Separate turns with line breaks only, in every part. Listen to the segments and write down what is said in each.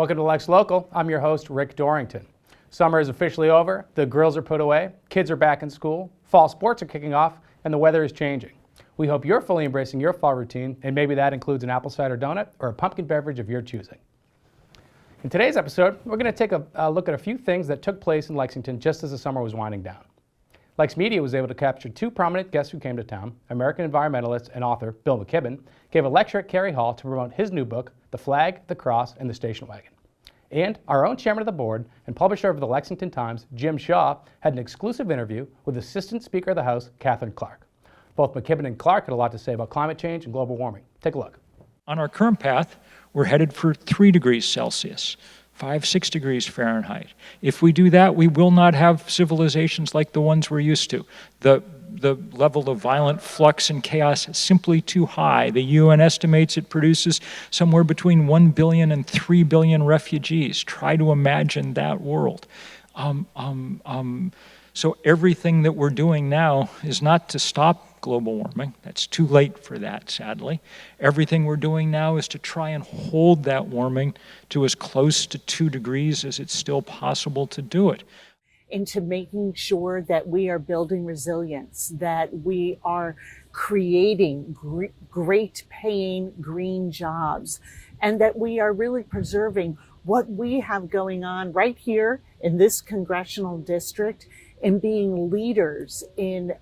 Welcome to LexLocal. I'm your host, Rick Dorrington. Summer is officially over, the grills are put away, kids are back in school, fall sports are kicking off, and the weather is changing. We hope you're fully embracing your fall routine, and maybe that includes an apple cider donut or a pumpkin beverage of your choosing. In today's episode, we're going to take a look at a few things that took place in Lexington just as the summer was winding down. LexMedia was able to capture two prominent guests who came to town. American environmentalist and author Bill McKibben gave a lecture at Cary Hall to promote his new book, The Flag, the Cross, and the Station Wagon. And our own chairman of the board and publisher of the Lexington Times, Jim Shaw, had an exclusive interview with Assistant Speaker of the House, Catherine Clark. Both McKibben and Clark had a lot to say about climate change and global warming. Take a look.
On our current path, we're headed for 3 degrees Celsius, 6 degrees Fahrenheit. If we do that, we will not have civilizations like the ones we're used to. The level of violent flux and chaos is simply too high. The UN estimates it produces somewhere between 1 billion and 3 billion refugees. Try to imagine that world. So everything that we're doing now is not to stop global warming. That's too late for that, sadly. Everything we're doing now is to try and hold that warming to as close to 2 degrees as it's still possible to do it.
Into making sure that we are building resilience, that we are creating great paying green jobs, and that we are really preserving what we have going on right here in this congressional district in being leaders in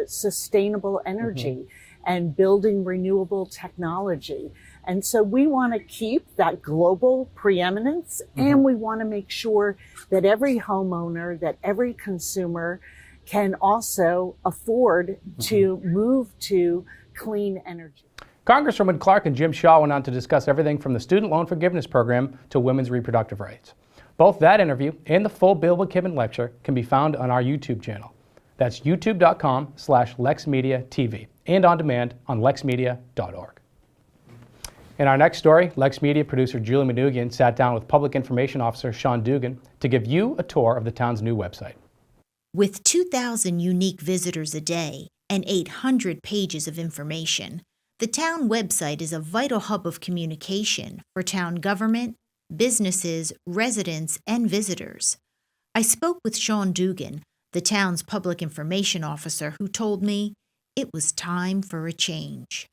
sustainable energy and building renewable technology. And so we want to keep that global preeminence, and we want to make sure that every homeowner, that every consumer can also afford to move to clean energy.
Congresswoman Clark and Jim Shaw went on to discuss everything from the student loan forgiveness program to women's reproductive rights. Both that interview and the full Bill McKibben lecture can be found on our YouTube channel. That's youtube.com/LexMediaTV and on demand on LexMedia.org. In our next story, LexMedia producer Julie Manugian sat down with Public Information Officer Sean Dugan to give you a tour of the town's new website.
With 2,000 unique visitors a day and 800 pages of information, the town website is a vital hub of communication for town government, businesses, residents, and visitors. I spoke with Sean Dugan, the town's public information officer, who told me it was time for a change.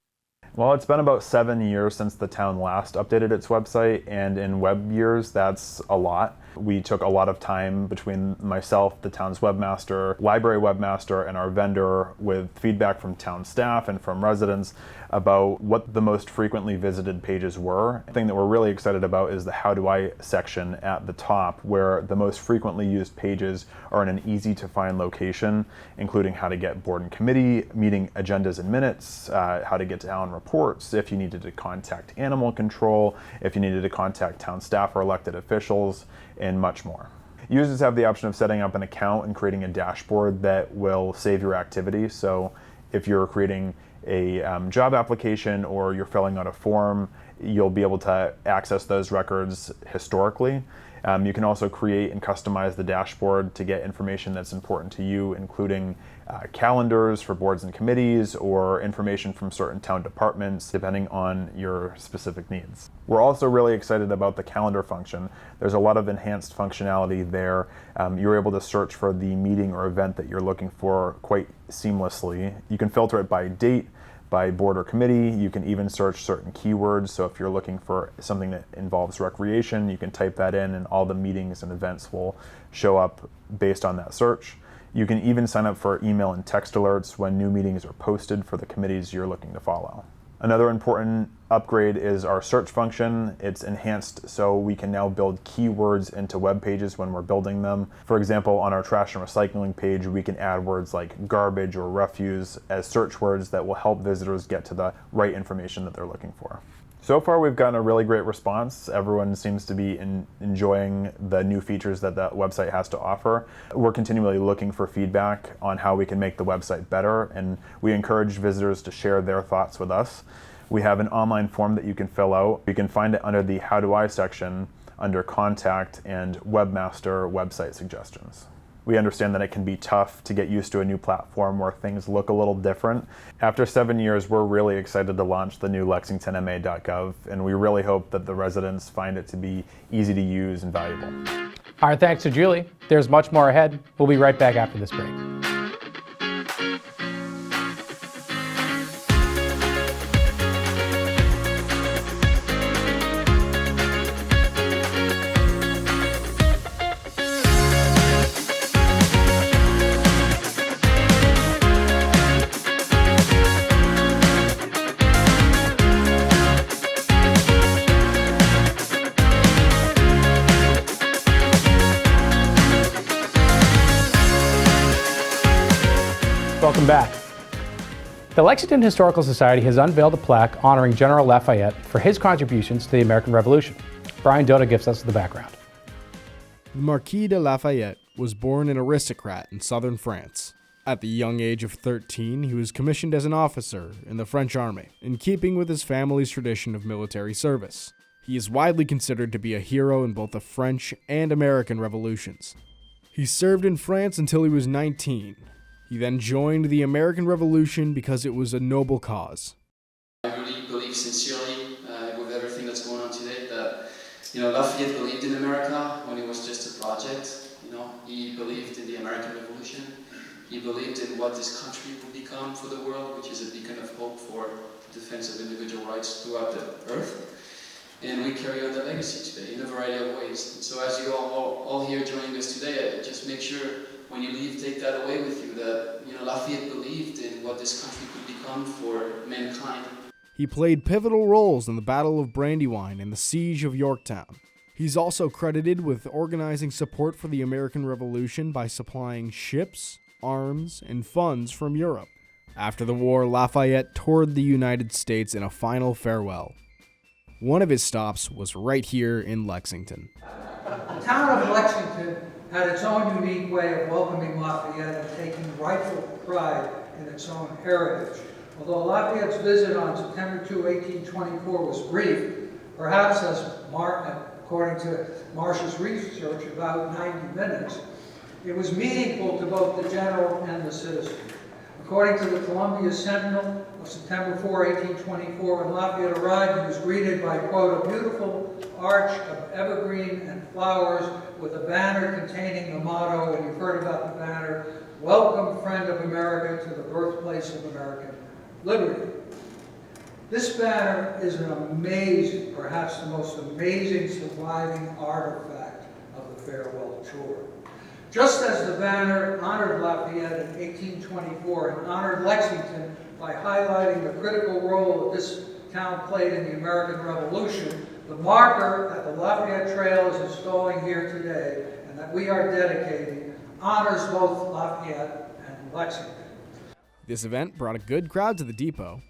Well, it's been about 7 years since the town last updated its website, and in web years, that's a lot. We took a lot of time between myself, the town's webmaster, library webmaster, and our vendor with feedback from town staff and from residents about what the most frequently visited pages were. The thing that we're really excited about is the How Do I section at the top, where the most frequently used pages are in an easy to find location, including how to get board and committee, meeting agendas and minutes, how to get town reports, if you needed to contact animal control, if you needed to contact town staff or elected officials, and much more. Users have the option of setting up an account and creating a dashboard that will save your activity. So if you're creating a job application or you're filling out a form, you'll be able to access those records historically. You can also create and customize the dashboard to get information that's important to you, including calendars for boards and committees or information from certain town departments, depending on your specific needs. We're also really excited about the calendar function. There's a lot of enhanced functionality there. You're able to search for the meeting or event that you're looking for quite seamlessly. You can filter it by date, by board or committee. You can even search certain keywords. So if you're looking for something that involves recreation, you can type that in and all the meetings and events will show up based on that search. You can even sign up for email and text alerts when new meetings are posted for the committees you're looking to follow. Another important upgrade is our search function. It's enhanced so we can now build keywords into web pages when we're building them. For example, on our trash and recycling page, we can add words like garbage or refuse as search words that will help visitors get to the right information that they're looking for. So far, we've gotten a really great response. Everyone seems to be enjoying the new features that the website has to offer. We're continually looking for feedback on how we can make the website better, and we encourage visitors to share their thoughts with us. We have an online form that you can fill out. You can find it under the How Do I section under Contact and Webmaster Website Suggestions. We understand that it can be tough to get used to a new platform where things look a little different. After 7 years, we're really excited to launch the new lexingtonma.gov, and we really hope that the residents find it to be easy to use and valuable.
Our thanks to Julie. There's much more ahead. We'll be right back after this break. Welcome back. The Lexington Historical Society has unveiled a plaque honoring General Lafayette for his contributions to the American Revolution. Brian Dota gives us the background.
The Marquis de Lafayette was born an aristocrat in southern France. At the young age of 13, he was commissioned as an officer in the French army, in keeping with his family's tradition of military service. He is widely considered to be a hero in both the French and American revolutions. He served in France until he was 19. He then joined the American Revolution because it was a noble cause.
I really believe sincerely with everything that's going on today that, Lafayette believed in America when it was just a project. He believed in the American Revolution. He believed in what this country would become for the world, which is a beacon of hope for the defense of individual rights throughout the earth. And we carry on the legacy today in a variety of ways. And so as you all here joining us today, just make sure when you leave, take that away with you, that Lafayette believed in what this country could become for mankind.
He played pivotal roles in the Battle of Brandywine and the Siege of Yorktown. He's also credited with organizing support for the American Revolution by supplying ships, arms, and funds from Europe. After the war, Lafayette toured the United States in a final farewell. One of his stops was right here in Lexington.
The town of Lexington had its own unique way of welcoming Lafayette and taking rightful pride in its own heritage. Although Lafayette's visit on September 2, 1824 was brief, perhaps according to Marsh's research, about 90 minutes, it was meaningful to both the general and the citizen. According to the Columbia Sentinel of September 4, 1824, when Lafayette arrived, he was greeted by, quote, a beautiful arch of evergreen and flowers with a banner containing the motto, and you've heard about the banner, "Welcome, friend of America, to the birthplace of American liberty." This banner is an amazing, perhaps the most amazing surviving artifact of the farewell tour. Just as the banner honored Lafayette in 1824 and honored Lexington by highlighting the critical role that this town played in the American Revolution, the marker that the Lafayette Trail is installing here today and that we are dedicating honors both Lafayette and Lexington.
This event brought a good crowd to the depot.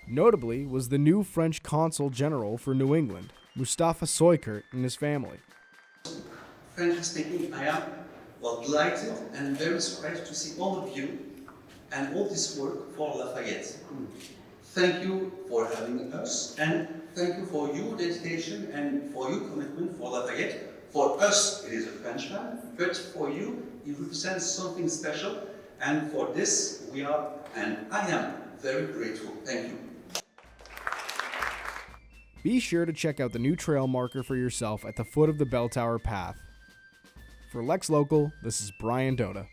Notably was the new French Consul General for New England, Mustapha Soykert, and his family.
Frankly speaking, I am delighted and very surprised to see all of you and all this work for Lafayette. Thank you for having us, and thank you for your dedication and for your commitment for Lafayette. For us, it is a Frenchman, but for you, it represents something special, and for this, we are, and I am very grateful. Thank you.
Be sure to check out the new trail marker for yourself at the foot of the Bell Tower Path. For LexLocal, this is Brian Dota.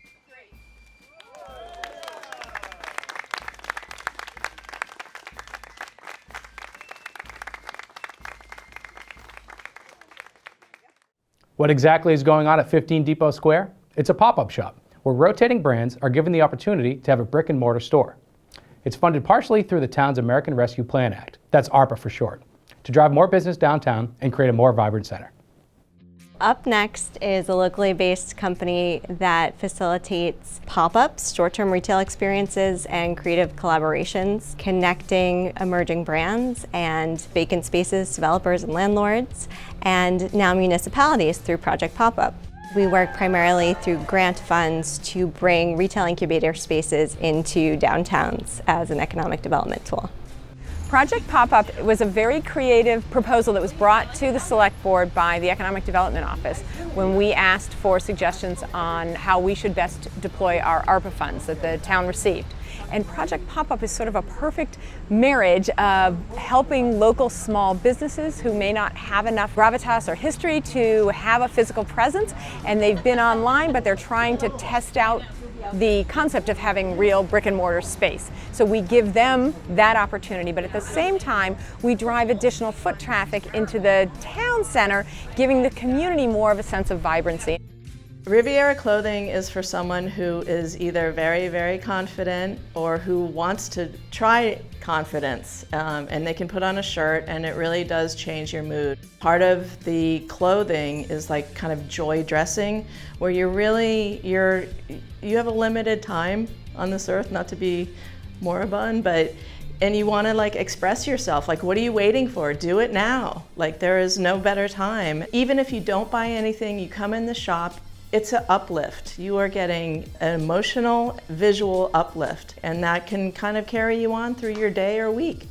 What exactly is going on at 15 Depot Square? It's a pop-up shop where rotating brands are given the opportunity to have a brick-and-mortar store. It's funded partially through the town's American Rescue Plan Act, that's ARPA for short, to drive more business downtown and create a more vibrant center.
Up next is a locally based company that facilitates pop-ups, short-term retail experiences, and creative collaborations, connecting emerging brands and vacant spaces, developers and landlords, and now municipalities through Project Pop-Up. We work primarily through grant funds to bring retail incubator spaces into downtowns as an economic development tool.
Project Pop-Up was a very creative proposal that was brought to the Select Board by the Economic Development Office when we asked for suggestions on how we should best deploy our ARPA funds that the town received. And Project Pop-Up is sort of a perfect marriage of helping local small businesses who may not have enough gravitas or history to have a physical presence, and they've been online, but they're trying to test out the concept of having real brick and mortar space. So we give them that opportunity, but at the same time, we drive additional foot traffic into the town center, giving the community more of a sense of vibrancy.
Riviera Clothing is for someone who is either very, very confident or who wants to try confidence, and they can put on a shirt and it really does change your mood. Part of the clothing is like kind of joy dressing, where you have a limited time on this earth, not to be moribund, and you want to like express yourself. Like, what are you waiting for? Do it now. Like, there is no better time. Even if you don't buy anything, you come in the shop, it's an uplift. You are getting an emotional, visual uplift, and that can kind of carry you on through your day or week.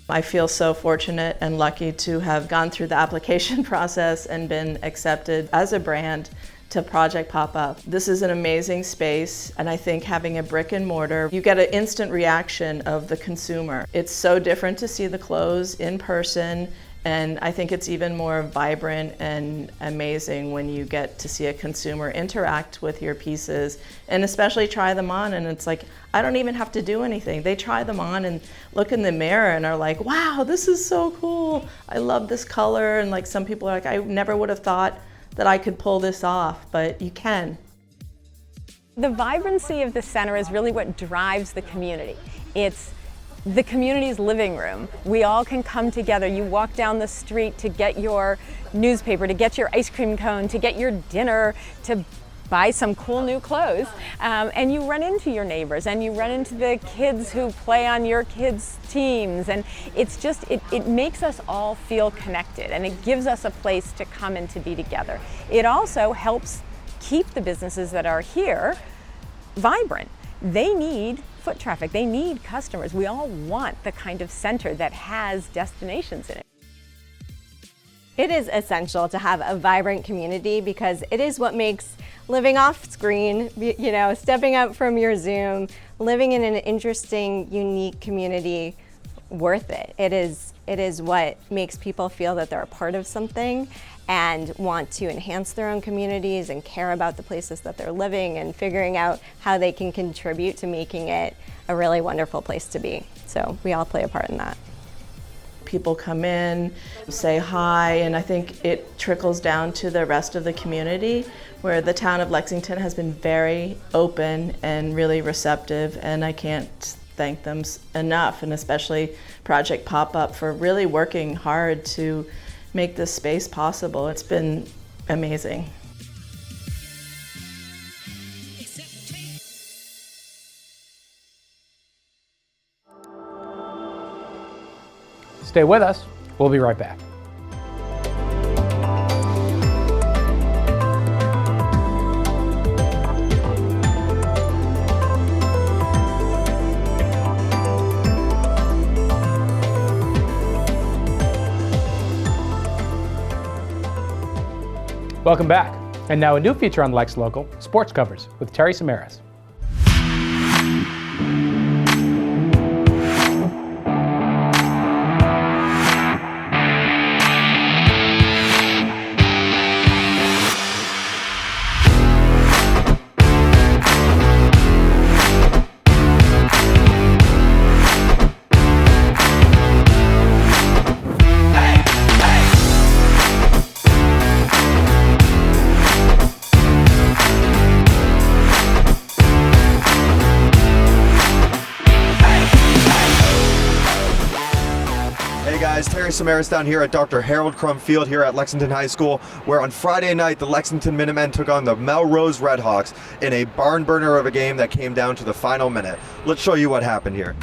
I feel so fortunate and lucky to have gone through the application process and been accepted as a brand to Project Pop-Up. This is an amazing space, and I think having a brick and mortar, you get an instant reaction of the consumer. It's so different to see the clothes in person, and I think it's even more vibrant and amazing when you get to see a consumer interact with your pieces and especially try them on. And it's like, I don't even have to do anything. They try them on and look in the mirror and are like, wow, this is so cool. I love this color. And like some people are like, I never would have thought that I could pull this off, but you can.
The vibrancy of the center is really what drives the community. It's the community's living room. We all can come together. You walk down the street to get your newspaper, to get your ice cream cone, to get your dinner, to buy some cool new clothes, and you run into your neighbors and you run into the kids who play on your kids' teams, and it's just, it makes us all feel connected, and it gives us a place to come and to be together. It also helps keep the businesses that are here vibrant. They need foot traffic, they need customers. We all want the kind of center that has destinations in it.
It is essential to have a vibrant community because it is what makes living off screen, you know, stepping out from your Zoom, living in an interesting, unique community worth it. It is what makes people feel that they're a part of something and want to enhance their own communities and care about the places that they're living and figuring out how they can contribute to making it a really wonderful place to be. So we all play a part in that.
People come in, say hi, and I think it trickles down to the rest of the community, where the town of Lexington has been very open and really receptive, and I can't thank them enough, and especially Project Pop-Up for really working hard to make this space possible. It's been amazing.
Stay with us. We'll be right back. Welcome back. And now a new feature on LexLocal, Sports Covers with Terry Samaras.
Terry Samaras down here at Dr. Harold Crum Field here at Lexington High School, where on Friday night the Lexington Minutemen took on the Melrose Redhawks in a barn burner of a game that came down to the final minute. Let's show you what happened here.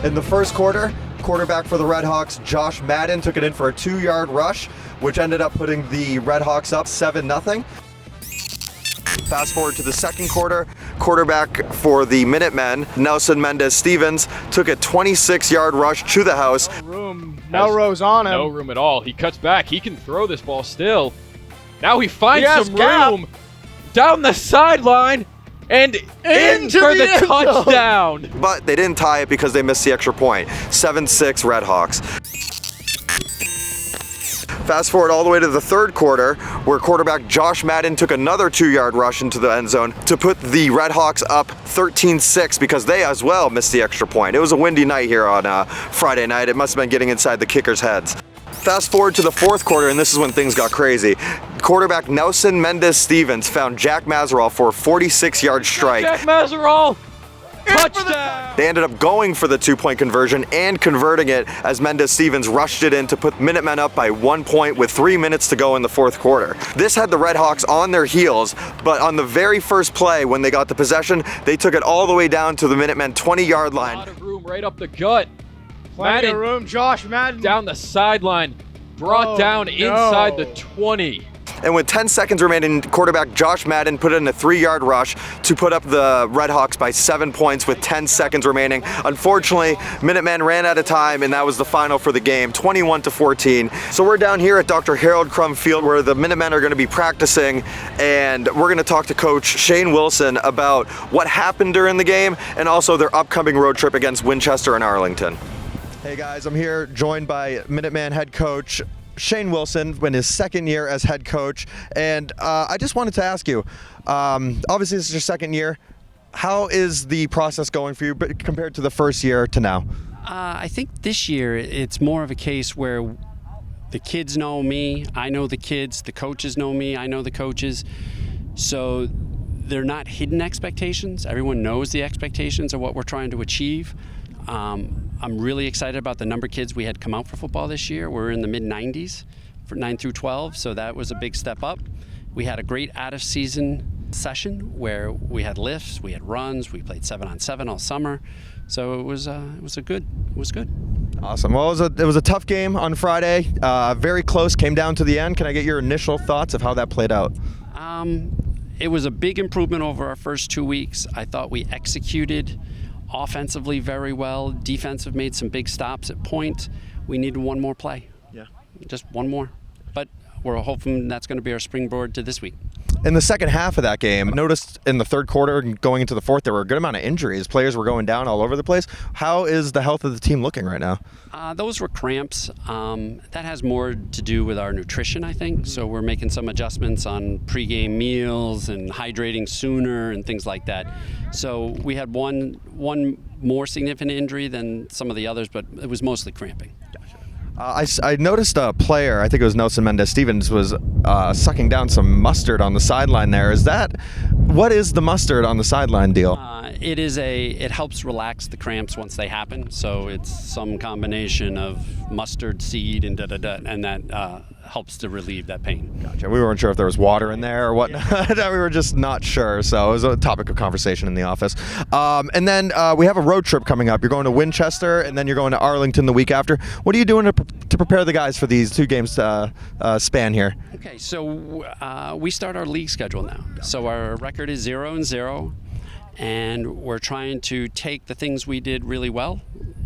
In the first quarter, quarterback for the Redhawks, Josh Madden, took it in for a 2-yard rush, which ended up putting the Redhawks up 7-0. Fast forward to the second quarter, quarterback for the Minutemen, Nelson Mendez-Stevens, took a 26-yard rush to the house.
Melrose on him.
No room at all. He cuts back. He can throw this ball still. Now he finds some
gap.
room down the sideline and in for the
end zone.
touchdown.
But they didn't tie it because they missed the extra point. 7-6 Redhawks. Fast forward all the way to the third quarter, where quarterback Josh Madden took another 2-yard rush into the end zone to put the Redhawks up 13-6 because they as well missed the extra point. It was a windy night here on Friday night. It must have been getting inside the kickers' heads. Fast forward to the fourth quarter, and this is when things got crazy. Quarterback Nelson Mendez-Stevens found Jack Mazerall for a 46-yard strike.
Jack Mazerall, touchdown!
They ended up going for the 2-point conversion and converting it as Mendez-Stevens rushed it in to put Minutemen up by 1 point with 3 minutes to go in the fourth quarter. This had the Redhawks on their heels, but on the very first play when they got the possession, they took it all the way down to the Minutemen 20-yard line.
A lot of room right up the gut.
Plenty of
Madden
room. Josh Madden.
down the sideline, brought down inside the 20.
And with 10 seconds remaining, quarterback Josh Madden put in a 3-yard rush to put up the Redhawks by 7 points with 10 seconds remaining. Unfortunately, Minutemen ran out of time, and that was the final for the game, 21-14. So we're down here at Dr. Harold Crum Field where the Minutemen are going to be practicing, and we're going to talk to Coach Shane Wilson about what happened during the game and also their upcoming road trip against Winchester and Arlington. Hey guys, I'm here joined by Minuteman head coach Shane Wilson in his second year as head coach, and I just wanted to ask you, obviously this is your second year, how is the process going for you compared to the first year to now?
I think this year it's more of a case where the kids know me, I know the kids, the coaches know me, I know the coaches, so they're not hidden expectations. Everyone knows the expectations of what we're trying to achieve. I'm really excited about the number of kids we had come out for football this year. We're in the mid-90s for 9 through 12, so that was a big step up. We had a great out-of-season session where we had lifts, we had runs, we played 7-on-7 all summer, so it was good.
Awesome. Well, it was a tough game on Friday. Very close, came down to the end. Can I get your initial thoughts of how that played out?
It was a big improvement over our first 2 weeks. I thought we executed offensively very well. Defensive made some big stops at point. We needed one more play.
Yeah.
Just one more. But we're hoping that's going to be our springboard to this week.
In the second half of that game, I noticed in the third quarter and going into the fourth, there were a good amount of injuries. Players were going down all over the place. How is the health of the team looking right now?
Those were cramps. That has more to do with our nutrition, I think. So we're making some adjustments on pregame meals and hydrating sooner and things like that. So we had one more significant injury than some of the others, but it was mostly cramping.
I noticed a player, I think it was Nelson Mendez-Stevens, was sucking down some mustard on the sideline there. What is the mustard on the sideline deal?
It helps relax the cramps once they happen. So it's some combination of mustard seed and and that helps to relieve that pain.
Gotcha. We weren't sure if there was water in there or whatnot. We were just not sure. So it was a topic of conversation in the office. And then we have a road trip coming up. You're going to Winchester and then you're going to Arlington the week after. What are you doing to prepare the guys for these 2 games span here?
Okay, so we start our league schedule now. So our record is 0-0, and we're trying to take the things we did really well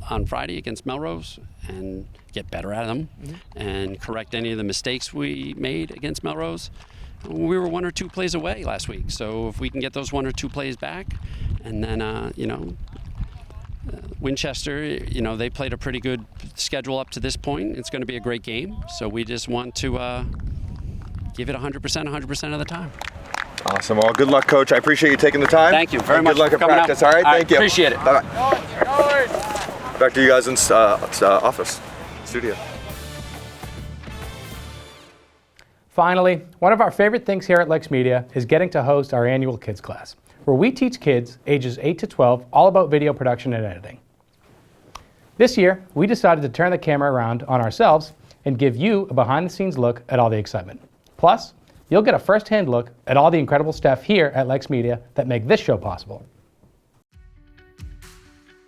on Friday against Melrose and get better at them and correct any of the mistakes we made against Melrose. We were 1 or 2 plays away last week, so if we can get those 1 or 2 plays back, and then Winchester, they played a pretty good schedule up to this point. It's going to be a great game, so we just want to give it 100% of the time.
Awesome. Well, good luck, Coach. I appreciate you taking the time.
Thank you very much.
Good luck
for
at
coming
practice.
out.
All right, thank you.
Appreciate it.
Bye-bye. Back to you guys in office, studio.
Finally, one of our favorite things here at LexMedia is getting to host our annual kids class, where we teach kids ages 8 to 12 all about video production and editing. This year, we decided to turn the camera around on ourselves and give you a behind-the-scenes look at all the excitement. Plus, you'll get a first-hand look at all the incredible staff here at LexMedia that make this show possible.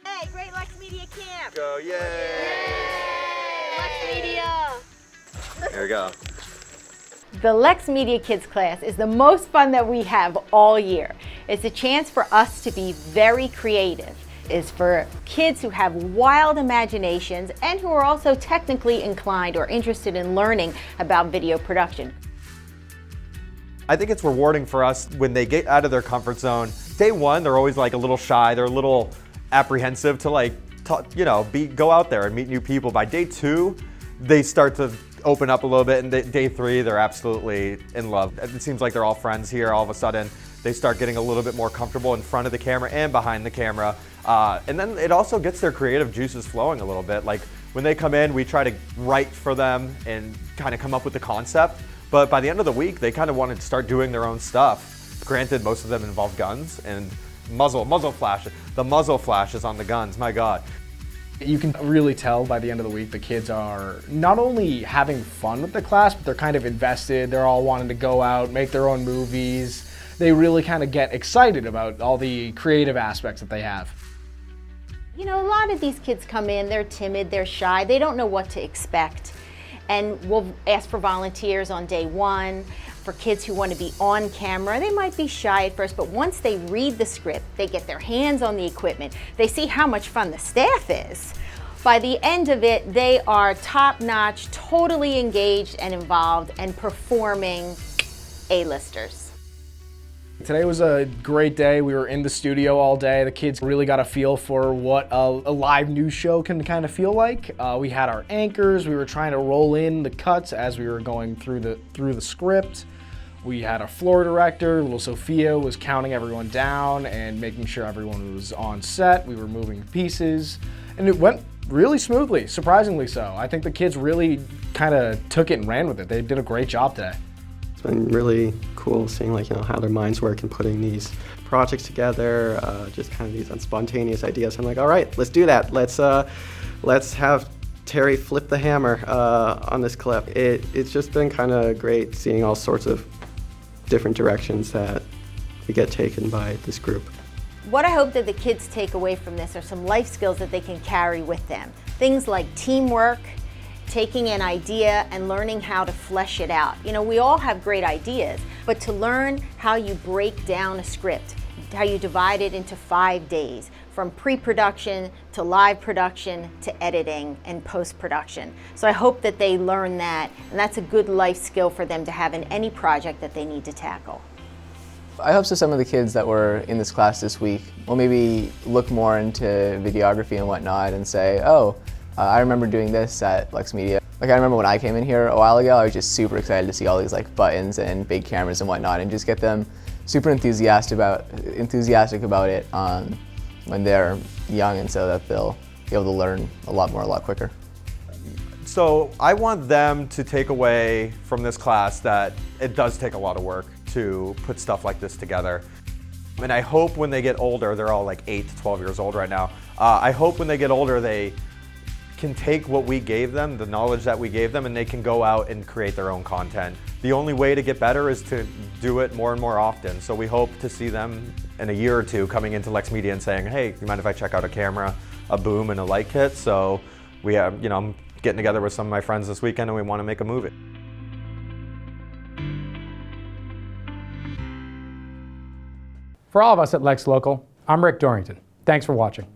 Hey, great LexMedia camp!
Go, yay!
Yay! LexMedia!
There we go.
The LexMedia Kids class is the most fun that we have all year. It's a chance for us to be very creative. It's for kids who have wild imaginations and who are also technically inclined or interested in learning about video production.
I think it's rewarding for us when they get out of their comfort zone. Day one, they're always like a little shy. They're a little apprehensive to like, go out there and meet new people. By day two, they start to open up a little bit, and day three, they're absolutely in love. It seems like they're all friends here. All of a sudden, they start getting a little bit more comfortable in front of the camera and behind the camera. And then it also gets their creative juices flowing a little bit. Like when they come in, we try to write for them and kind of come up with the concept. But by the end of the week, they kind of want to start doing their own stuff. Granted, most of them involve guns and muzzle flashes. The muzzle flashes on the guns, my God.
You can really tell by the end of the week the kids are not only having fun with the class, but they're kind of invested. They're all wanting to go out, make their own movies. They really kind of get excited about all the creative aspects that they have.
You know, a lot of these kids come in, they're timid, they're shy, they don't know what to expect. And we'll ask for volunteers on day one. For kids who want to be on camera, they might be shy at first, but once they read the script, they get their hands on the equipment, they see how much fun the staff is. By the end of it, they are top-notch, totally engaged and involved and performing A-listers.
Today was a great day. We were in the studio all day. The kids really got a feel for what a live news show can kind of feel like. We had our anchors. We were trying to roll in the cuts as we were going through the script. We had our floor director, little Sophia, was counting everyone down and making sure everyone was on set. We were moving pieces, and it went really smoothly, surprisingly so. I think the kids really kind of took it and ran with it. They did a great job today.
It's been really cool seeing how their minds work and putting these projects together, just kind of these spontaneous ideas. I'm like, all right, let's do that. Let's have Terry flip the hammer on this clip. It's just been kind of great seeing all sorts of different directions that we get taken by this group.
What I hope that the kids take away from this are some life skills that they can carry with them. Things like teamwork, taking an idea and learning how to flesh it out. You know, we all have great ideas, but to learn how you break down a script, how you divide it into 5 days, from pre-production to live production to editing and post-production. So I hope that they learn that, and that's a good life skill for them to have in any project that they need to tackle.
I hope so some of the kids that were in this class this week will maybe look more into videography and whatnot and say, oh, I remember doing this at LexMedia. Like I remember when I came in here a while ago, I was just super excited to see all these like buttons and big cameras and whatnot, and just get them super enthusiastic about it when they're young, and so that they'll be able to learn a lot more, a lot quicker.
So I want them to take away from this class that it does take a lot of work to put stuff like this together. And I hope when they get older, they're all like 8 to 12 years old right now, I hope when they get older they can take what we gave them, the knowledge that we gave them, and they can go out and create their own content. The only way to get better is to do it more and more often. So we hope to see them in a year or two coming into LexMedia and saying, hey, you mind if I check out a camera, a boom, and a light kit? So we have, I'm getting together with some of my friends this weekend and we want to make a movie.
For all of us at LexLocal, I'm Rick Dorrington. Thanks for watching.